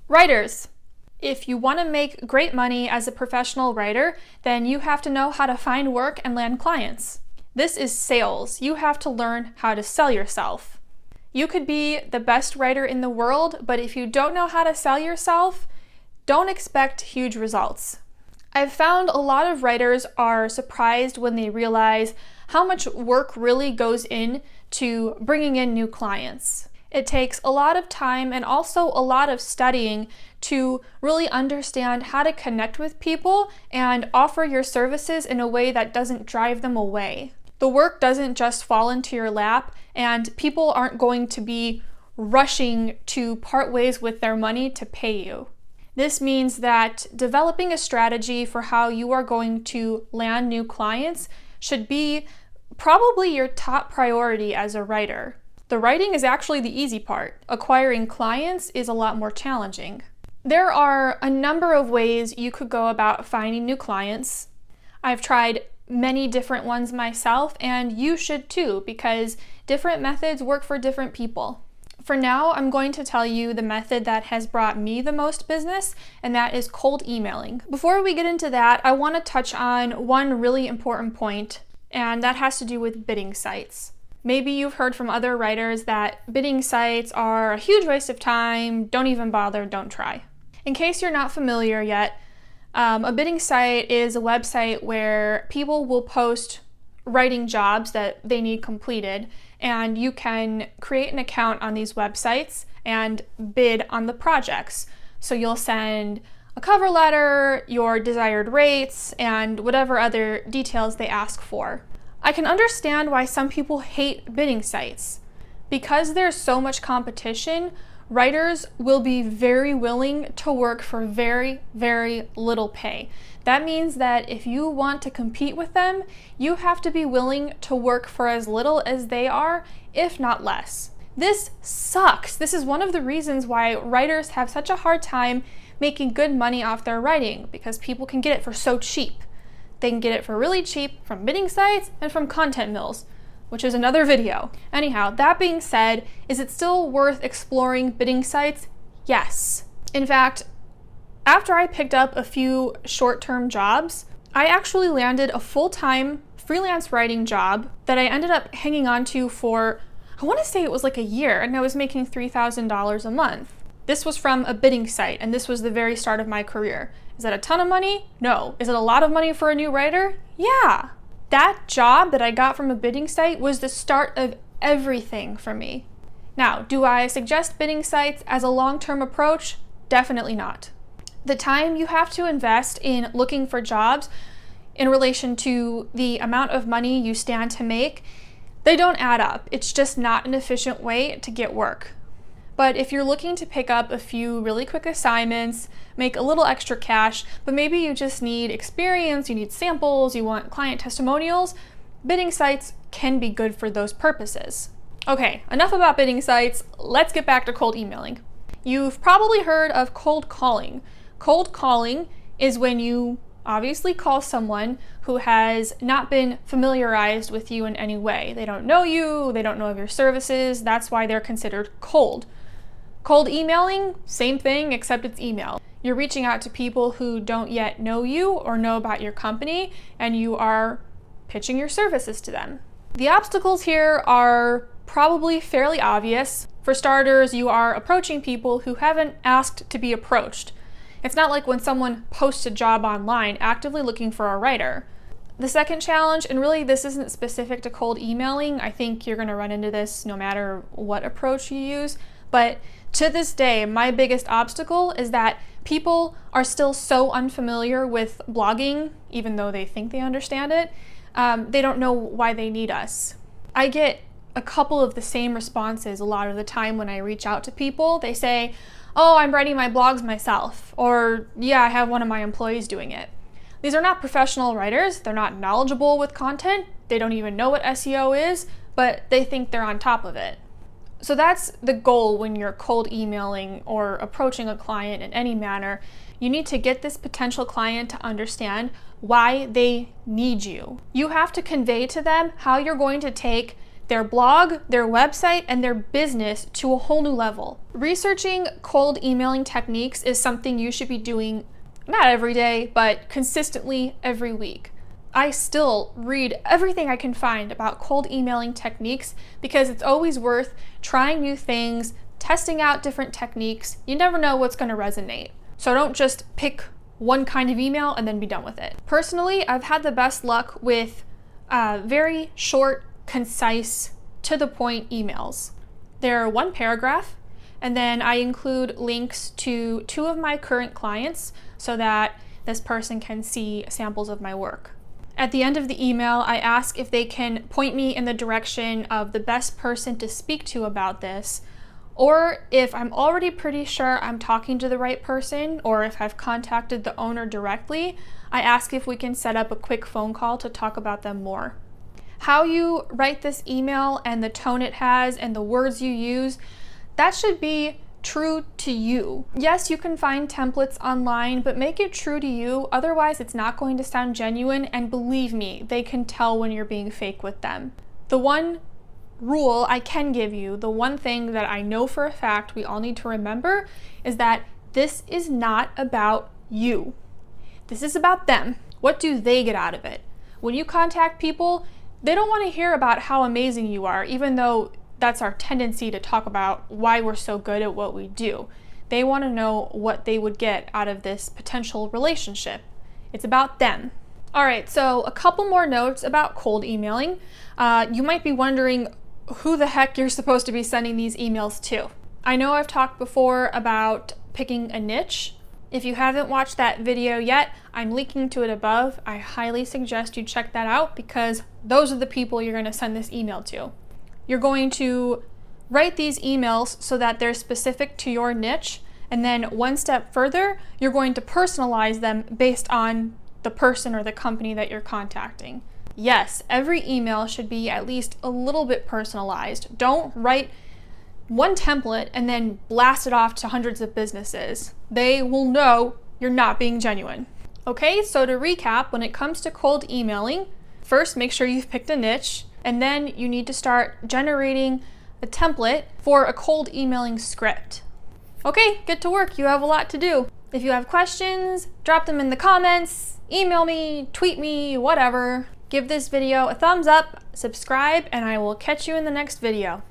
Writers. If you want to make great money as a professional writer, then you have to know how to find work and land clients. This is sales. You have to learn how to sell yourself. You could be the best writer in the world, but if you don't know how to sell yourself, don't expect huge results. I've found a lot of writers are surprised when they realize how much work really goes into bringing in new clients. It takes a lot of time and also a lot of studying to really understand how to connect with people and offer your services in a way that doesn't drive them away. The work doesn't just fall into your lap, and people aren't going to be rushing to part ways with their money to pay you. This means that developing a strategy for how you are going to land new clients should be probably your top priority as a writer. The writing is actually the easy part. Acquiring clients is a lot more challenging. There are a number of ways you could go about finding new clients. I've tried many different ones myself, and you should too, because different methods work for different people. For now, I'm going to tell you the method that has brought me the most business, and that is cold emailing. Before we get into that, I want to touch on one really important point, and that has to do with bidding sites. Maybe you've heard from other writers that bidding sites are a huge waste of time, don't even bother, don't try. In case you're not familiar yet, a bidding site is a website where people will post writing jobs that they need completed, and you can create an account on these websites and bid on the projects. So you'll send a cover letter, your desired rates, and whatever other details they ask for. I can understand why some people hate bidding sites. Because there's so much competition, writers will be very willing to work for very, very little pay. That means that if you want to compete with them, you have to be willing to work for as little as they are, if not less. This sucks. This is one of the reasons why writers have such a hard time making good money off their writing, because people can get it for so cheap. They can get it for really cheap from bidding sites and from content mills, which is another video. Anyhow, that being said, is it still worth exploring bidding sites? Yes. In fact, after I picked up a few short-term jobs, I actually landed a full-time freelance writing job that I ended up hanging on to for, I want to say it was like a year, and I was making $3,000 a month. This was from a bidding site, and this was the very start of my career. Is that a ton of money? No. Is it a lot of money for a new writer? Yeah. That job that I got from a bidding site was the start of everything for me. Now, do I suggest bidding sites as a long-term approach? Definitely not. The time you have to invest in looking for jobs in relation to the amount of money you stand to make, they don't add up. It's just not an efficient way to get work. But if you're looking to pick up a few really quick assignments, make a little extra cash, but maybe you just need experience, you need samples, you want client testimonials, bidding sites can be good for those purposes. Okay, enough about bidding sites. Let's get back to cold emailing. You've probably heard of cold calling. Cold calling is when you obviously call someone who has not been familiarized with you in any way. They don't know you, they don't know of your services, that's why they're considered cold. Cold emailing, same thing, except it's email. You're reaching out to people who don't yet know you or know about your company, and you are pitching your services to them. The obstacles here are probably fairly obvious. For starters, you are approaching people who haven't asked to be approached. It's not like when someone posts a job online actively looking for a writer. The second challenge, and really this isn't specific to cold emailing, I think you're going to run into this no matter what approach you use, but to this day, my biggest obstacle is that people are still so unfamiliar with blogging, even though they think they understand it. They don't know why they need us. I get a couple of the same responses a lot of the time when I reach out to people. They say, oh, I'm writing my blogs myself, or yeah, I have one of my employees doing it. These are not professional writers. They're not knowledgeable with content. They don't even know what SEO is, but they think they're on top of it. So that's the goal when you're cold emailing or approaching a client in any manner. You need to get this potential client to understand why they need you. You have to convey to them how you're going to take their blog, their website, and their business to a whole new level. Researching cold emailing techniques is something you should be doing not every day, but consistently every week. I still read everything I can find about cold emailing techniques because it's always worth trying new things, testing out different techniques. You never know what's going to resonate. So don't just pick one kind of email and then be done with it. Personally, I've had the best luck with very short, concise, to the point emails. They're one paragraph, and then I include links to 2 of my current clients so that this person can see samples of my work. At the end of the email, I ask if they can point me in the direction of the best person to speak to about this, or if I'm already pretty sure I'm talking to the right person, or if I've contacted the owner directly, I ask if we can set up a quick phone call to talk about them more. How you write this email and the tone it has and the words you use, that should be true to you. Yes, you can find templates online, but make it true to you, otherwise it's not going to sound genuine, and believe me, they can tell when you're being fake with them. The one rule I can give you, the one thing that I know for a fact we all need to remember, is that this is not about you. This is about them. What do they get out of it? When you contact people, they don't want to hear about how amazing you are, even though that's our tendency to talk about why we're so good at what we do. They want to know what they would get out of this potential relationship. It's about them. All right, so a couple more notes about cold emailing. You might be wondering who the heck you're supposed to be sending these emails to. I know I've talked before about picking a niche. If you haven't watched that video yet, I'm linking to it above. I highly suggest you check that out because those are the people you're going to send this email to. You're going to write these emails so that they're specific to your niche, and then one step further, you're going to personalize them based on the person or the company that you're contacting. Yes, every email should be at least a little bit personalized. Don't write one template and then blast it off to hundreds of businesses. They will know you're not being genuine. Okay, so to recap, when it comes to cold emailing, first make sure you've picked a niche, and then you need to start generating a template for a cold emailing script. Okay, get to work. You have a lot to do. If you have questions, drop them in the comments, email me, tweet me, whatever. Give this video a thumbs up, subscribe, and I will catch you in the next video.